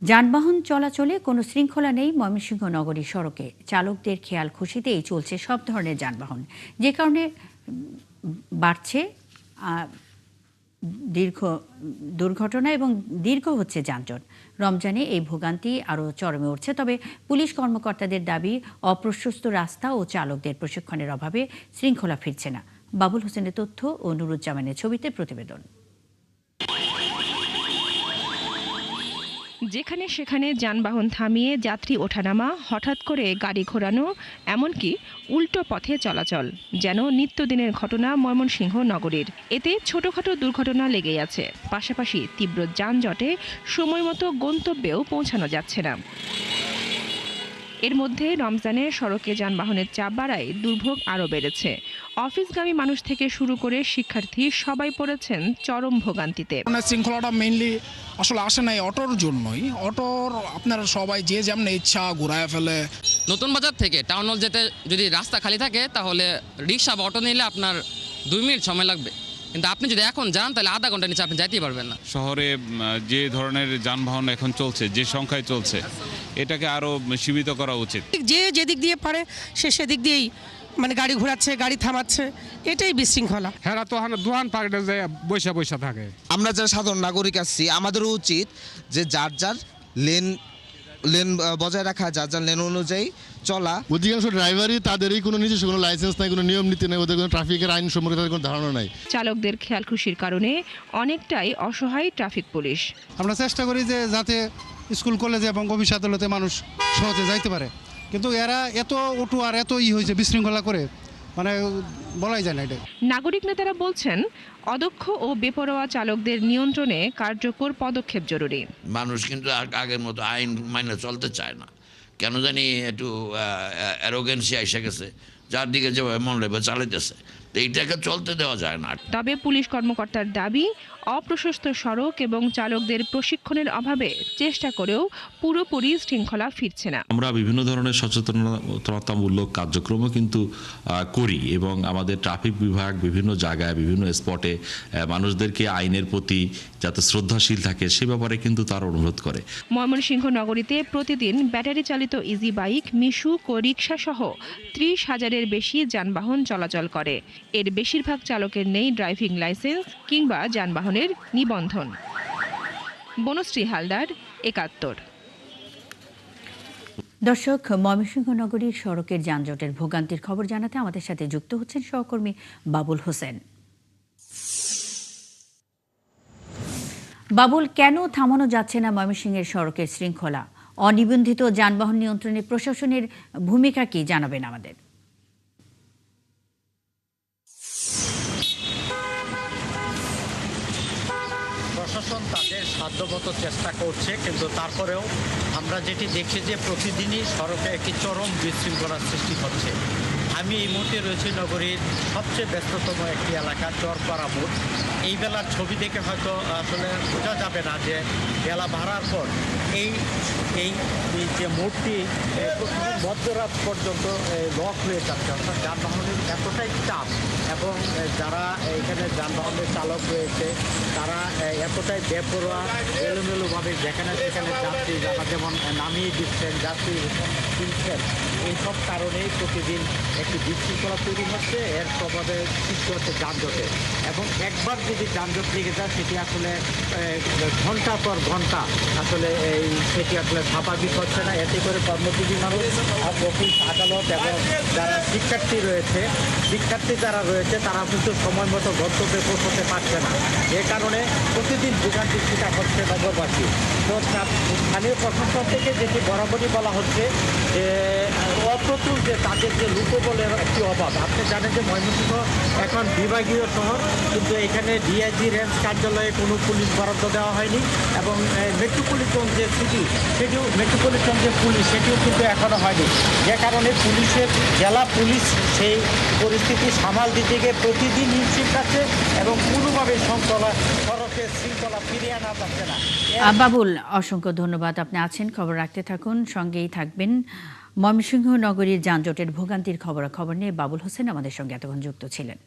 যানবাহন চলাচলে কোনো শৃঙ্খলা নেই ময়মনসিংহ নগরীর সড়কে। চালকদের খেয়াল খুশিতেই চলছে সব ধরনের যানবাহন, যে কারণে বাড়ছে দীর্ঘ দুর্ঘটনা এবং দীর্ঘ হচ্ছে যানজট। রমজানে এই ভোগান্তি আরও চরমে উঠছে। তবে পুলিশ কর্মকর্তাদের দাবি, অপ্রশস্ত রাস্তা ও চালকদের প্রশিক্ষণের অভাবে শৃঙ্খলা ফিরছে না। বাবুল হোসেনের তথ্য ও নুরুজ্জামানের ছবিতে প্রতিবেদন। যেখানে সেখানে যানবাহন থামিয়ে যাত্রী ওঠানামা, হঠাৎ করে গাড়ি ঘোরানো, এমনকি উল্টো পথে চলাচল যেন নিত্যদিনের ঘটনা ময়মনসিংহ নগরীর। এতে ছোটখাটো দুর্ঘটনা লেগেই আছে, পাশাপাশি তীব্র যানজটে সময়মতো গন্তব্যেও পৌঁছানো যাচ্ছে না। এর মধ্যে রমজানে সড়কে যানবাহনের চাপ বাড়ায় দুর্ভোগ আরও বেড়েছে। অফিসগামী মানুষ থেকে শুরু করে শিক্ষার্থী সবাই পড়েছেন চরম ভোগান্তিতে। শৃঙ্খলাটা মেইনলি আসলে আসে নাই অটোর জন্যই। অটোর আপনারা সবাই যে যেমন ইচ্ছা ঘুরায় ফেলে। নতুন বাজার থেকে টাউন হল যেতে যদি রাস্তা খালি থাকে তাহলে রিক্সা বা অটো নিলে আপনার 2 মিনিট সময় লাগবে, কিন্তু আপনি যদি এখন যান তাহলে আধা ঘন্টার নিচে আপনি যাইতেই পারবেন না। শহরে যে ধরনের যানবাহন এখন চলছে, যে সংখ্যায় চলছে, এটাকে আরো সীমিত করা উচিত। যে যেদিক দিয়ে পারে সে সেদিক দিয়েই গাড়ি ঘোরাচ্ছে, গাড়ি থামাচ্ছে, এটাই বিশৃঙ্খলা। হেরা তো দোকান পাকড়ে যায় বৈশা থাকে। আমরা যারা সাধারণ নাগরিক আছি, আমাদেরও উচিত যে যার যার লেন বজায় রাখা, যার যার লেন অনুযায়ী চলা। অধিকাংশ ড্রাইভারই তাদেরই কোনো নিজস্ব কোনো লাইসেন্স নাই, কোনো নিয়ম নীতি নেই, ওদের কোনো ট্রাফিকের আইন সম্পর্কে তাদের কোনো ধারণা নাই। চালকদের খেয়াল খুশির কারণে অনেকটাই অসহায় ট্রাফিক পুলিশ। আমরা চেষ্টা করি যে যাতে স্কুল কলেজে এবং অফিস আদালতে মানুষ সহজে যাইতে পারে, কিন্তু এরা এত অটো আর এত হয়েছে বিশৃঙ্খলা করে, বলাই যায় না। এটা নাগরিক নেতারা বলছেন, অদক্ষ ও বেপরোয়া চালকদের নিয়ন্ত্রণে কার্যকর পদক্ষেপ জরুরি। মানুষ কিন্তু আগের মতো আইন মাইনে চলতে চায় না, কেন জানি একটু অ্যারোগেন্সি এসে গেছে, যার দিকে যেভাবে মন রেবে চালাইতেছে, এইটাকে চলতে দেওয়া যায় না। তবে পুলিশ কর্মকর্তার দাবি, অপ্রশস্ত সড়ক এবং চালকদের প্রশিক্ষণের অভাবে চেষ্টা করেও পুরোপুরি শৃঙ্খলা ফিরছে না। আমরা বিভিন্ন ধরনের সচেতনতামূলক কার্যক্রমও কিন্তু করি এবং আমাদের ট্রাফিক বিভাগ বিভিন্ন জায়গায় বিভিন্ন স্পটে মানুষদেরকে আইনের প্রতি যাতে শ্রদ্ধাশীল থাকে সে ব্যাপারে কিন্তু তার অনুরোধ করে। ময়মনসিংহ নগরীতে প্রতিদিন ব্যাটারি চালিত ইজি বাইক, মিশুক ও রিকশা সহ 30,000-এর বেশি যানবাহন চলাচল করে। এর বেশিরভাগ চালকের নেই ড্রাইভিং লাইসেন্স কিংবা যানবাহনের নিবন্ধন। বনশ্রী হালদার, ৭১। দর্শক, ময়মনসিংহ নগরীর সড়কের যানজটের ভোগান্তির খবর জানাতে আমাদের সাথে যুক্ত হচ্ছেন সহকর্মী বাবুল হোসেন। বাবুল, কেন থামানো যাচ্ছে না ময়মনসিংহের সড়কের শৃঙ্খলা? অনিবন্ধিত যানবাহন নিয়ন্ত্রণে প্রশাসনের ভূমিকা কি জানাবেন আমাদের? প্রশাসন তাদের সাধ্যমতো চেষ্টা করছে, কিন্তু তারপরেও আমরা যেটি দেখছি যে প্রতিদিনই সড়কে একটি চরম বিশৃঙ্খলার সৃষ্টি হচ্ছে। আমি এই মুহূর্তে রয়েছি নগরীর সবচেয়ে ব্যস্ততম একটি এলাকা, চরপাড়া মোড়। এই বেলার ছবি দেখে হয়তো আসলে বোঝা যাবে না যে বেলা বাড়ার পর এই যে মোড়টি মধ্যরাত পর্যন্ত লক হয়ে যাচ্ছে, অর্থাৎ যানবাহনের এতটাই চাপ এবং যারা এখানে যানবাহনের চালক রয়েছে তারা এতটাই বেপরোয়া, এলোমেলোভাবে যেখানে সেখানে যাত্রী যারা যেমন নামিয়ে দিচ্ছেন, যাত্রী কিনছেন, এইসব কারণেই প্রতিদিন একটি বিশৃঙ্খলা তৈরি হচ্ছে। এর প্রভাবে সৃষ্টি হচ্ছে যানজটে, এবং একবার যদি যানজট লেগে যায় সেটি আসলে ঘন্টা পর ঘন্টা আসলে সেটি আসলে স্বাভাবিক হচ্ছে না। এতে করে কর্মজীবী মানুষ, অফিস আদালত এবং যারা শিক্ষার্থী যারা রয়েছে তারা কিন্তু সময় মতো গন্তব্যে পৌঁছতে পারছে না। এ কারণে প্রতিদিন ভোগান্তির শিকার হচ্ছে নগরবাসী। তো স্থানীয় প্রশাসন থেকে যেটি বরাবরই বলা হচ্ছে যে অপ্রতুল যে তাদের যে লোকবলের একটি অভাব। আপনি জানেন যে ময়মনসিংহ এখন বিভাগীয় শহর, কিন্তু এখানে ডিআইজি রেঞ্জ কার্যালয়ে কোনো পুলিশ বরাদ্দ দেওয়া হয়নি, এবং মেট্রোপলিটন যে সিটি মেট্রোপলিটন যে পুলিশ সেটিও কিন্তু এখনও হয়নি, যে কারণে জেলা পুলিশ সেই পরিস্থিতি সামাল দিতে গিয়ে প্রতিদিন হিমশিম খাচ্ছে এবং কোনোভাবে সড়কের শৃঙ্খলা ফিরিয়ে আনা যাচ্ছে না। বাবুল, অসংখ্য ধন্যবাদ। আপনি আছেন, খবর রাখতে থাকুন, সঙ্গেই থাকবেন। ময়মনসিংহ নগরীর যানজটের ভোগান্তির খবরাখবর নিয়ে বাবুল হোসেন আমাদের সঙ্গে এতক্ষণ যুক্ত ছিলেন।